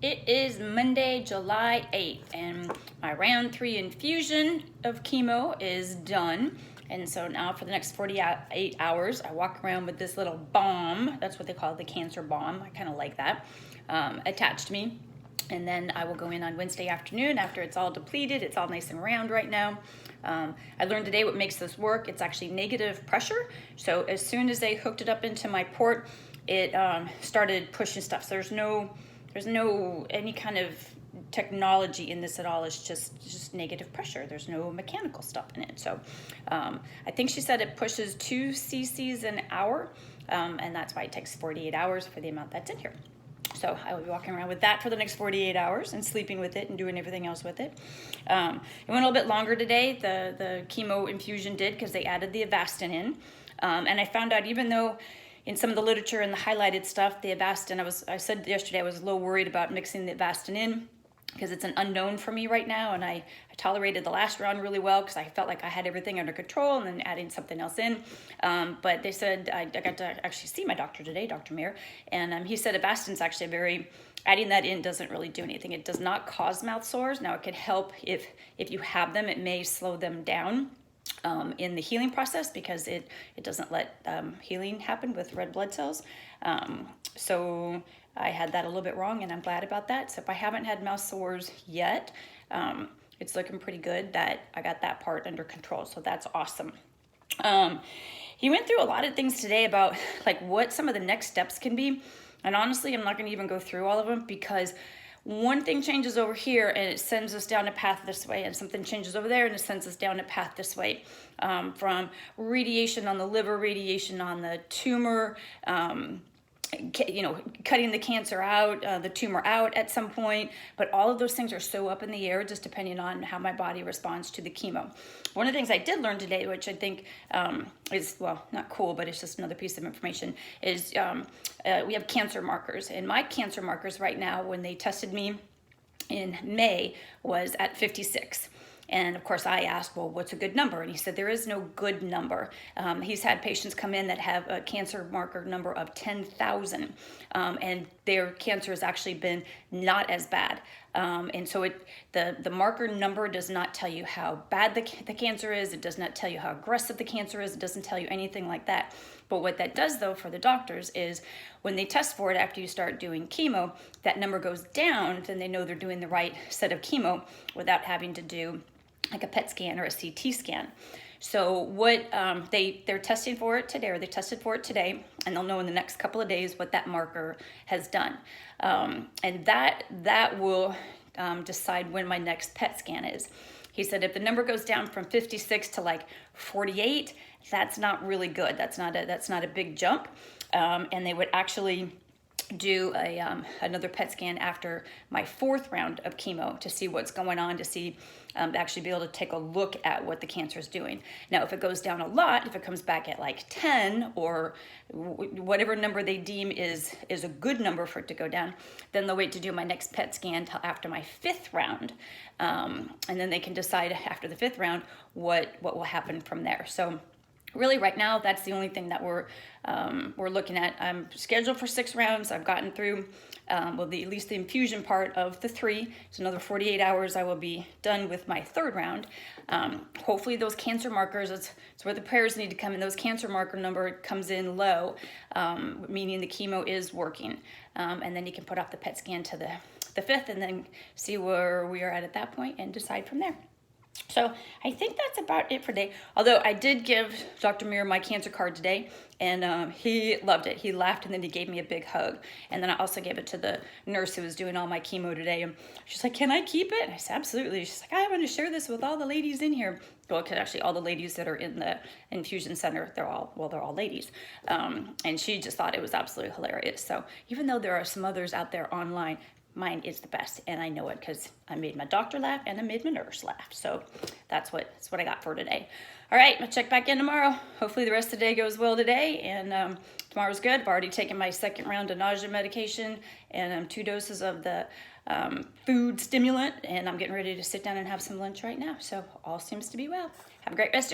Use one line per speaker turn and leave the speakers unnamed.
It is Monday, July 8th, and my round 3 infusion of chemo is done. And so now for the next 48 hours, I walk around with this little bomb. That's what they call it, the cancer bomb. I kind of like that, attached to me. And then I will go in on Wednesday afternoon after it's all depleted. It's all nice and round right now. I learned today what makes this work. It's actually negative pressure. So as soon as they hooked it up into my port, it started pushing stuff. So there's no any kind of technology in this at all. It's just negative pressure. There's no mechanical stuff in it. So I think she said it pushes 2 cc's an hour, and that's why it takes 48 hours for the amount that's in here. So I will be walking around with that for the next 48 hours and sleeping with it and doing everything else with it. It went a little bit longer today, the chemo infusion did, because they added the Avastin in. And I found out, even though in some of the literature and the highlighted stuff, the Avastin, I said yesterday I was a little worried about mixing the Avastin in, because it's an unknown for me right now, and I tolerated the last round really well because I felt like I had everything under control, and then adding something else in. But they said, I got to actually see my doctor today, Dr. Mir, and he said Avastin's actually adding that in doesn't really do anything. It does not cause mouth sores. Now, it could help if you have them. It may slow them down in the healing process, because it doesn't let healing happen with red blood cells. So I had that a little bit wrong, and I'm glad about that. So if I haven't had mouth sores yet, it's looking pretty good that I got that part under control. So that's awesome. He went through a lot of things today about like what some of the next steps can be. And honestly, I'm not going to even go through all of them, because one thing changes over here and it sends us down a path this way, and something changes over there and it sends us down a path this way, from radiation on the liver, radiation on the tumor, cutting the cancer out, the tumor out at some point. But all of those things are so up in the air, just depending on how my body responds to the chemo. One of the things I did learn today, which I think is, well, not cool, but it's just another piece of information, is we have cancer markers. And my cancer markers right now, when they tested me in May, was at 56. And of course I asked, well, what's a good number? And he said, there is no good number. He's had patients come in that have a cancer marker number of 10,000, and their cancer has actually been not as bad. And so the marker number does not tell you how bad the cancer is. It does not tell you how aggressive the cancer is. It doesn't tell you anything like that. But what that does, though, for the doctors is when they test for it after you start doing chemo, that number goes down, then they know they're doing the right set of chemo without having to do like a PET scan or a CT scan. So what they're testing for it today, or they tested for it today, and they'll know in the next couple of days what that marker has done. And that will decide when my next PET scan is. He said if the number goes down from 56 to like 48, that's not really good. That's not a big jump. And they would actually do another PET scan after my 4th round of chemo to see what's going on, to see to actually be able to take a look at what the cancer is doing. Now, if it goes down a lot, if it comes back at like 10 or whatever number they deem is a good number for it to go down, then they'll wait to do my next PET scan till after my 5th round, and then they can decide after the 5th round what will happen from there. So really, right now, that's the only thing that we're looking at. I'm scheduled for 6 rounds. I've gotten through, at least the infusion part of the 3. So another 48 hours, I will be done with my 3rd round. Hopefully, those cancer markers, it's where the prayers need to come in. Those cancer marker number comes in low, meaning the chemo is working. And then you can put off the PET scan to the 5th, and then see where we are at that point and decide from there. So I think that's about it for today. Although I did give Dr. Mir my cancer card today, and he loved it. He laughed, and then he gave me a big hug. And then I also gave it to the nurse who was doing all my chemo today. And she's like, can I keep it? And I said, absolutely. She's like, I want to share this with all the ladies in here. Well, because actually all the ladies that are in the infusion center, they're all ladies. And she just thought it was absolutely hilarious. So even though there are some others out there online, mine is the best, and I know it because I made my doctor laugh and I made my nurse laugh. So that's what I got for today. All right, I'll check back in tomorrow. Hopefully the rest of the day goes well today, and tomorrow's good. I've already taken my 2nd round of nausea medication and 2 doses of the food stimulant, and I'm getting ready to sit down and have some lunch right now. So all seems to be well. Have a great rest of your day.